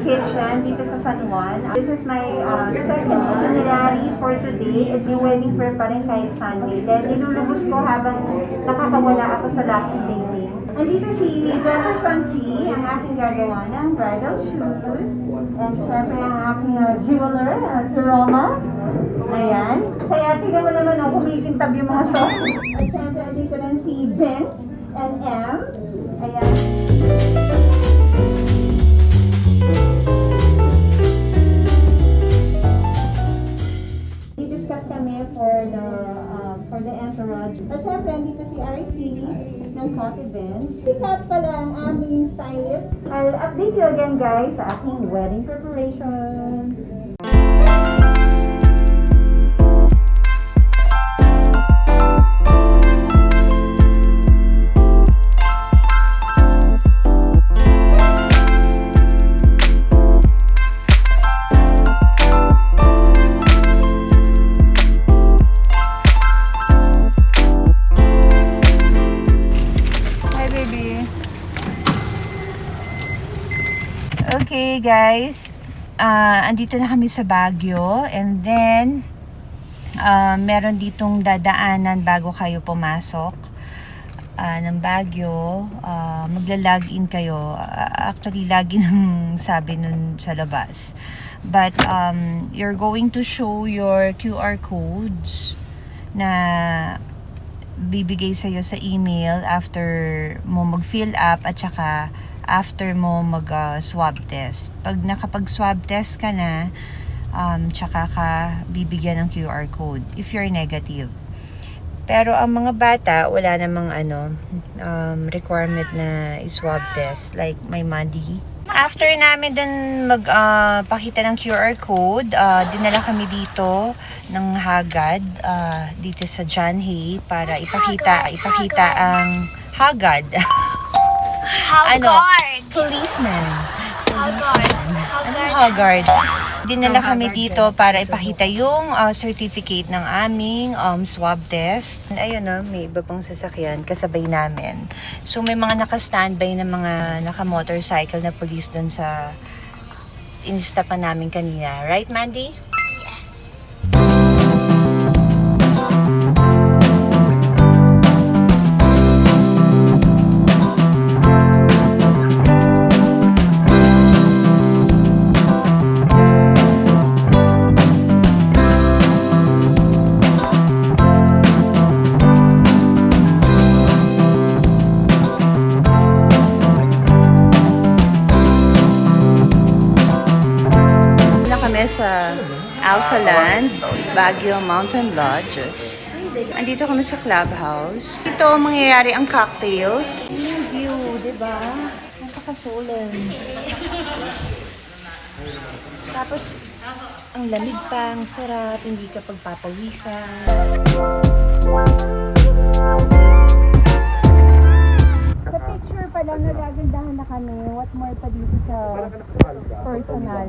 kitchen dito sa San Juan. This is my second itinerary for today. It's yung wedding prayer pa rin kahit Sunday. Then nilulubos ko habang nakakawala ako sa lock and dating. Andito si Jefferson C, ang aking gagawa ng bridal shoes. And syempre ang aking jeweler, si Roma. Ayan. Kaya tingnan mo naman kumikintab yung mga songs. At syempre andito rin si Ben and M. Ayan. Di-discuss kami for the entourage. At syempre, dito si RC ng Coffee Beans. Sikat pala ang aming stylist. I'll update you again guys sa aking wedding preparation. Okay guys, andito na kami sa Baguio and then meron ditong dadaanan bago kayo pumasok ng Baguio. Magla-login kayo. Actually, lagi nang sabi nun sa labas. But you're going to show your QR codes na bibigay sa'yo sa email after mo mag-fill up at saka after mo mag-swab test. Pag nakapag-swab test ka na, tsaka ka bibigyan ng QR code if you're negative. Pero ang mga bata, wala namang requirement na i-swab test. Like my Madi. After namin dun magpakita ng QR code, dinala kami dito ng Hagad, dito sa John Hay para ipakita ang Hagad. Policeman. Anong Haggard? Dinala kami dito para ipakita yung certificate ng aming swab test. Ayun may iba pang sasakyan kasabay namin. So may mga naka-standby na mga naka-motorcycle na police doon sa inistapan namin kanina. Right, Mandy? Sa Alpha Land, Baguio Mountain Lodges. Andito kami sa clubhouse. Dito mangyayari ang cocktails. Yung view, diba? Napakasulan. Tapos, ang lamig pa, ang sarap, hindi ka pagpapawisan. Sa picture pa lang, nagagandahan na kami. What more pa dito sa personal.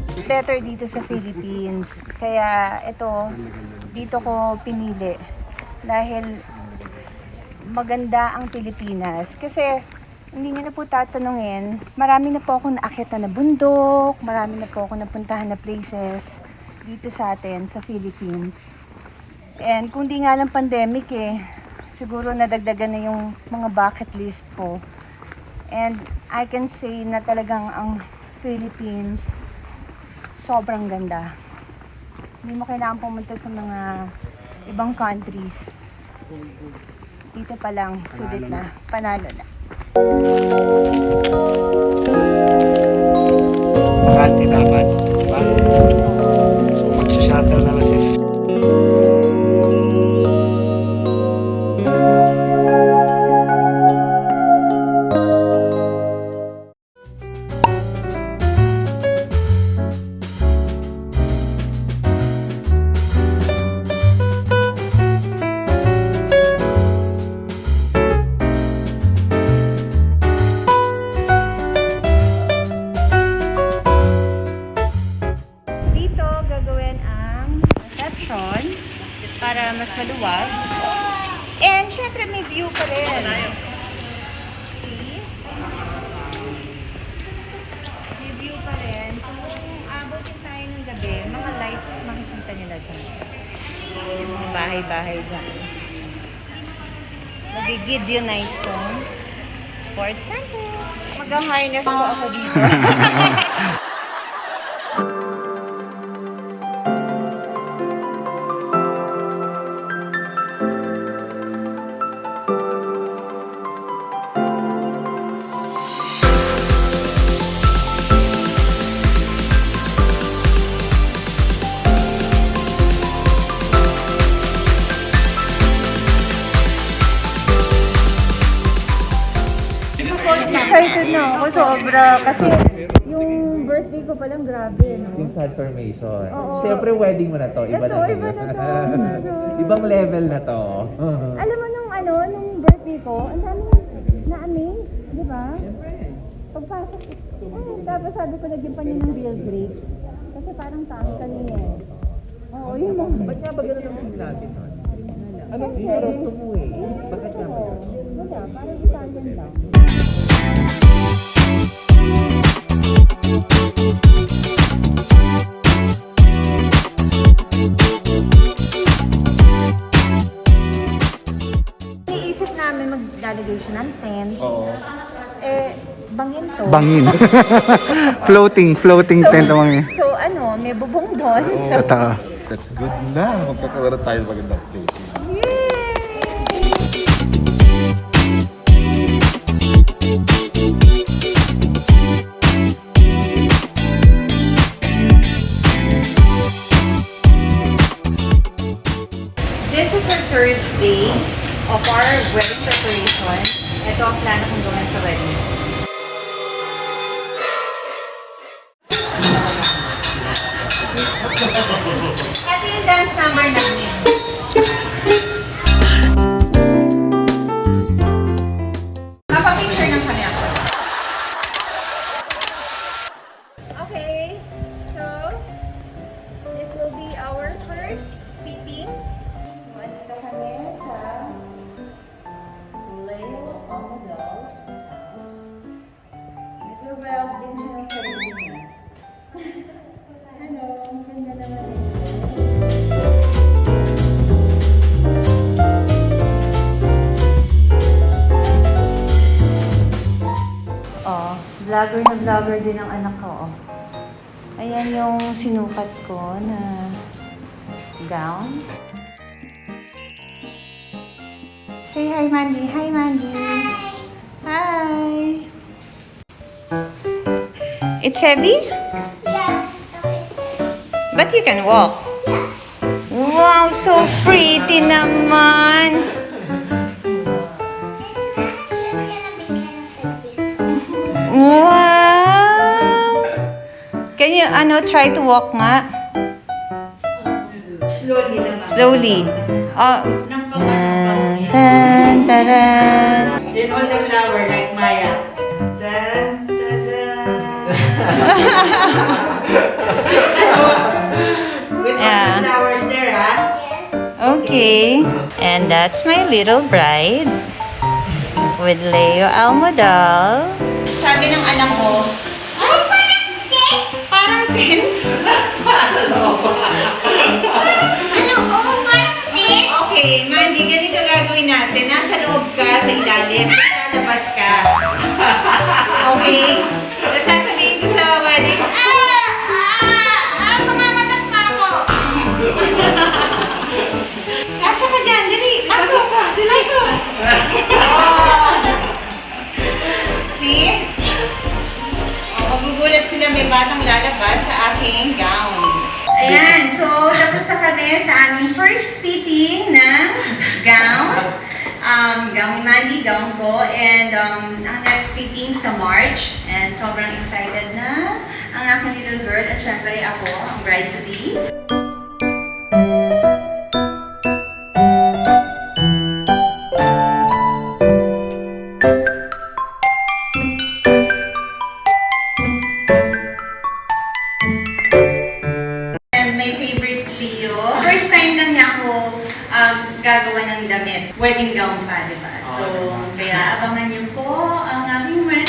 It's better dito sa Philippines. Kaya ito, dito ko pinili. Dahil maganda ang Pilipinas. Kasi hindi nyo na po tatanungin, marami na po akong naakyat na bundok, marami na po akong napuntahan na places dito sa atin, sa Philippines. And kung di nga lang pandemic siguro nadagdagan na yung mga bucket list ko. And I can say na talagang ang Philippines sobrang ganda. Hindi mo kailangan pumunta sa mga ibang countries. Dito pa lang, sulit na. Panalo na. Makati dapat, diba? So magsashuttle na lang siya. para mas maluwag. And syempre may view pa rin. May view pa rin. So kung abutin tayo ng gabi, mga lights makikita nila dyan. Yung mga bahay-bahay dyan. Magigid yun na itong sports center. Mag-harness po ako dito. Excited na ako sobra kasi yung birthday ko palang grabe, no? Yung transformation. Oo. Siyempre, wedding mo na to. Iba Ito, na iba na to. Ibang level na to. Alam mo nung birthday ko, ang dami na-amaze, di ba? Pagpasok ko, tapos sabi ko naging pa niya ng real grapes. Kasi parang tangi kanina eh. Oo, yun mo. Ba't nga ba ganun ang team natin? Anong oras mo mo eh? Bakit nga ba yun? Wala, parang Italian lang. Iniisip namin maglalagay siya ng tent. Oo. Eh, bangin to. Bangin. floating tent ang mga. So ano, may bubong doon. So, Totoo. That's good na. Magkakaroon tayo ng magandang place. This is our third day of our wedding preparation. Ito ang plano kong gawin sa wedding. Ito yung dance number namin. Papapicture lang kami ako. Okay, so this will be our first fitting. Ito kami sa Leo Amodal House. Nag-well din siya ng sarili niya. Hello, ang ganda naman ito. Oh, vlogger na vlogger din ang anak ko. Oh. Ayan yung sinukat ko na gown. Say hi, Mandy. Hi, Mandy. Hi. It's heavy? But you can walk. Wow, so pretty naman. Wow. Can you try to walk nga? Slowly naman. Slowly. Oh. Nang pangalan. Tan, taran. Then all the flower like Maya. Tan, With all Yeah. the flowers there, ha? Okay. And that's my little bride with Leo Almodal. Sabi ng anak ko, ay, parang tent. Parang tent? Ano, parang tent? Okay, Mandy, ganito gagawin natin. Nasa loob ka, sa ilalim. Lalabas ka. Okay? So, sasabihin ko sa wedding, mamamatag ka ako. Kasya ka dyan, dali. Pasok ka. Pasok. See? Magugulat sila may batang lalabas sa aking gown. Ayan, so tapos na kami sa aming first fitting ng gown. Gown ni Mandy, gown ko, and ang next fitting sa March. And sobrang excited na ang aking little girl at syempre ako, ang bride-to-be. And my favorite video, first time lang niya ako gagawa ng damit. Wedding gown pa, di ba? So, kaya abangan niyo po ang aming wedding.